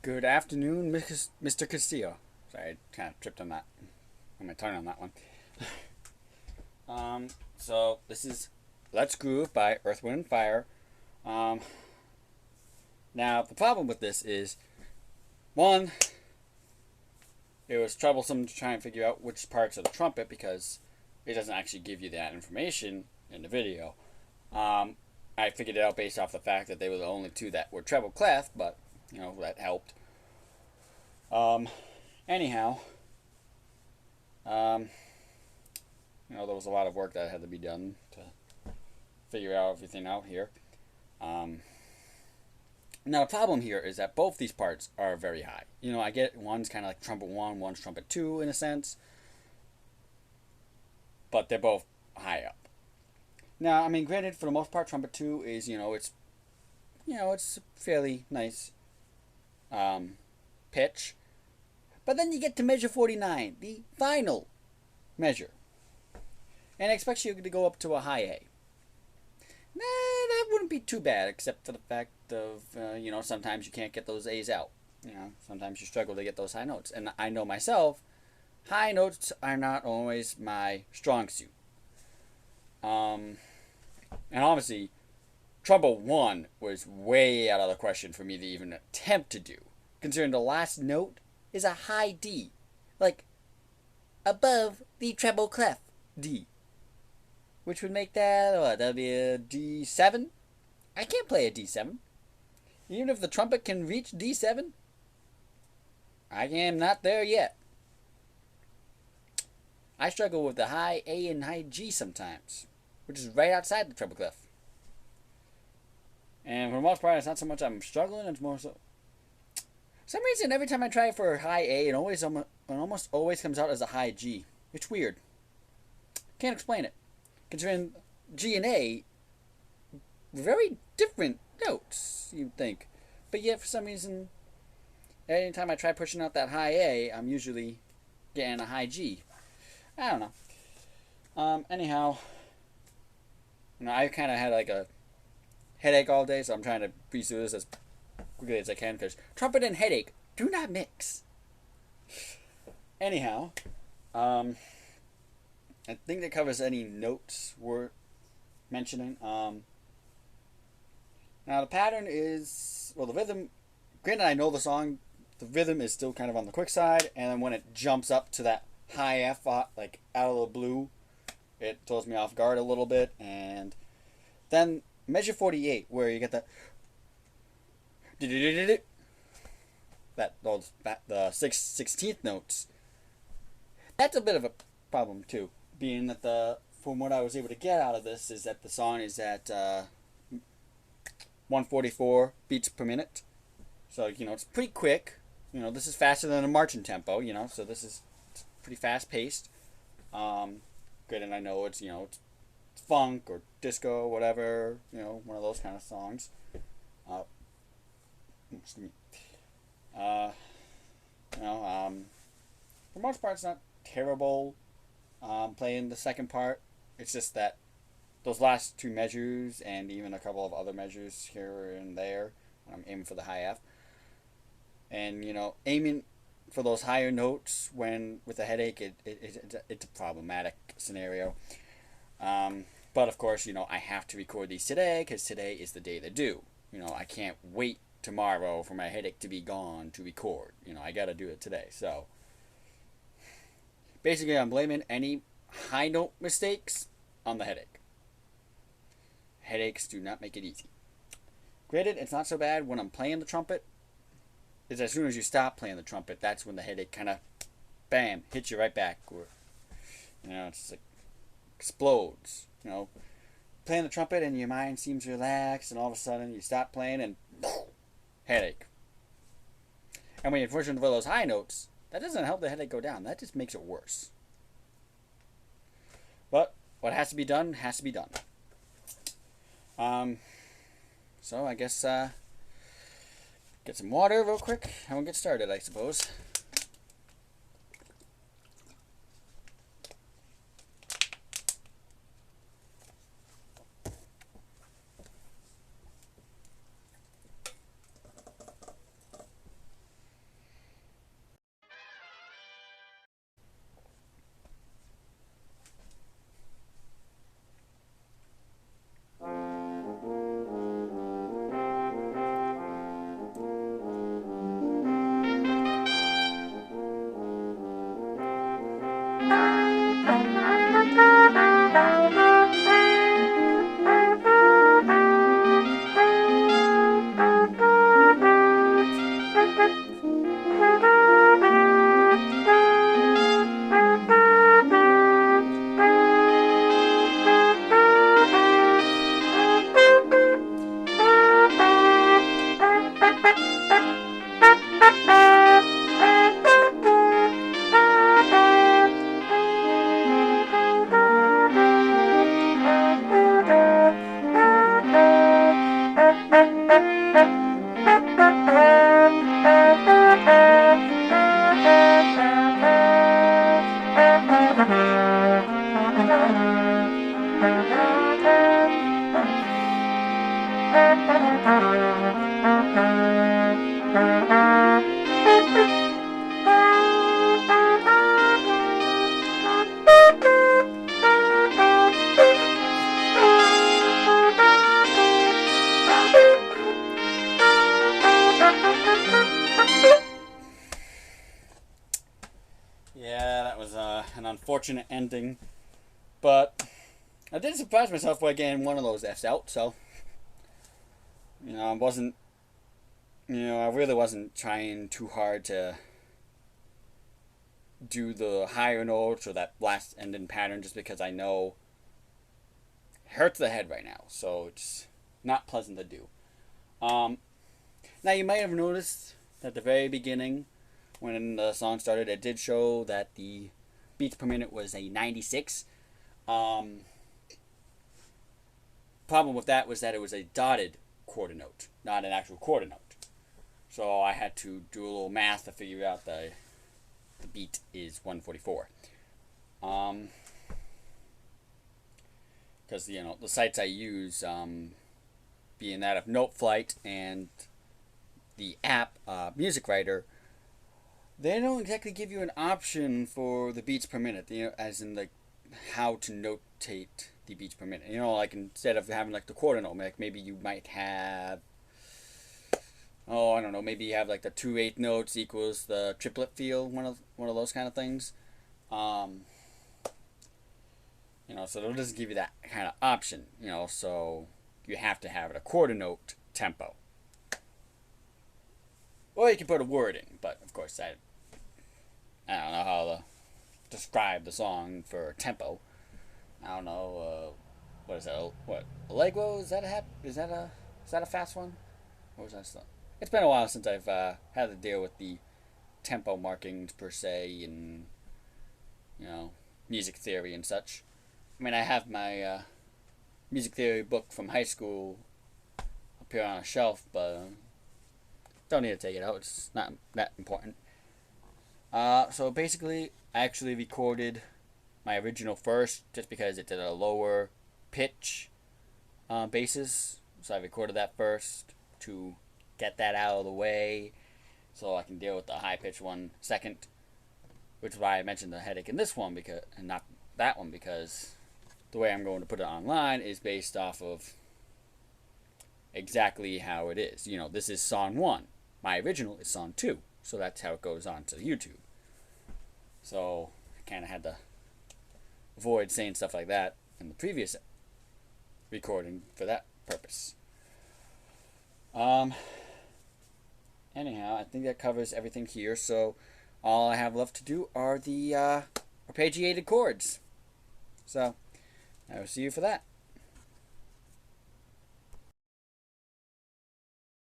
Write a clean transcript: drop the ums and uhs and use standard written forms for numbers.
Good afternoon, Mr. Castillo. Sorry, I kind of tripped on that. On my tongue on that one. So this is Let's Groove by Earth, Wind, and Fire. Um, Now, the problem with this is, one, it was troublesome to try and figure out which parts of the trumpet because it doesn't actually give you that information in the video. I figured it out based off the fact that they were the only two that were treble clef, but, that helped. Anyhow, um, there was a lot of work that had to be done to figure out everything out here. Now the problem here is that both these parts are very high. I get one's kind of like trumpet 1, one's trumpet 2 in a sense, but they're both high up. Now, I mean, granted, for the most part, trumpet 2 is, it's fairly nice pitch. But then you get to measure 49, the final measure. And it expects you to go up to a high A. That wouldn't be too bad, except for the fact of, sometimes you can't get those A's out. Sometimes you struggle to get those high notes. And I know myself, high notes are not always my strong suit. And obviously, trumpet 1 was way out of the question for me to even attempt to do, considering the last note is a high D, like above the treble clef D, which would make that, that'd be a D7? I can't play a D7. Even if the trumpet can reach D7, I am not there yet. I struggle with the high A and high G sometimes, which is right outside the treble clef. And for the most part, it's not so much I'm struggling, it's more so... For some reason, every time I try for high A, it almost always comes out as a high G. It's weird. Can't explain it. Considering G and A, very different notes, you'd think. But yet, for some reason, anytime I try pushing out that high A, I'm usually getting a high G. I don't know. Anyhow, I kind of had like a headache all day, so I'm trying to breeze through this as quickly as I can, because trumpet and headache do not mix. Anyhow, I think that covers any notes we're mentioning. Now the pattern is, the rhythm, granted I know the song, the rhythm is still kind of on the quick side, and then when it jumps up to that high F, like out of the blue, it throws me off guard a little bit. And then measure 48, where you get the the 16th notes. That's a bit of a problem too, being that from what I was able to get out of this is that the song is at 144 beats per minute. So, it's pretty quick. This is faster than a marching tempo, so this is pretty fast paced. Good, and I know it's funk or disco, whatever, one of those kind of songs. For the most part, it's not terrible. Playing the second part, it's just that those last two measures and even a couple of other measures here and there, I'm aiming for the high F. And aiming for those higher notes when with a headache, it's a problematic scenario. But of course, I have to record these today because today is the day they're due. I can't wait tomorrow for my headache to be gone to record. I gotta do it today. So basically, I'm blaming any high note mistakes on the headache. Headaches do not make it easy. Granted, it's not so bad when I'm playing the trumpet. It's as soon as you stop playing the trumpet, that's when the headache kind of, bam, hits you right back. Or, it's like explodes. Playing the trumpet and your mind seems relaxed, and all of a sudden you stop playing and headache. And when you're pushing for those high notes, that doesn't help the headache go down. That just makes it worse. But what has to be done has to be done. So I guess get some water real quick and we'll get started, I suppose. Yeah, that was an unfortunate ending, but I did surprise myself by getting one of those Fs out. So, I wasn't, I really wasn't trying too hard to do the higher notes or that last ending pattern, just because I know it hurts the head right now. So it's not pleasant to do. Now you might have noticed at the very beginning, when the song started, it did show that the beats per minute was a 96. Problem with that was that it was a dotted quarter note, not an actual quarter note. So I had to do a little math to figure out the beat is 144. Because the sites I use, being that of Noteflight and the app Music Writer, they don't exactly give you an option for the beats per minute, as in like how to notate the beats per minute. Like instead of having like the quarter note, like maybe you might have, I don't know, maybe you have like the 2/8 notes equals the triplet feel, one of those kind of things. So it doesn't give you that kind of option, so you have to have it a quarter note tempo. Or you can put a word in, but of course I don't know how to describe the song for tempo. I don't know. What is that? What, Allegro? Is that a fast one? Or was that stuff? It's been a while since I've had to deal with the tempo markings per se, and music theory and such. I mean, I have my music theory book from high school up here on a shelf, but don't need to take it out. It's not that important. So basically, I actually recorded my original first, just because it did a lower pitch basis. So I recorded that first to get that out of the way, so I can deal with the high pitch one second. Which is why I mentioned the headache in this one, and not that one, because the way I'm going to put it online is based off of exactly how it is. This is song 1. My original is song 2. So that's how it goes on to YouTube. So I kind of had to avoid saying stuff like that in the previous recording for that purpose. Anyhow, I think that covers everything here. So all I have left to do are the arpeggiated chords. So I will see you for that.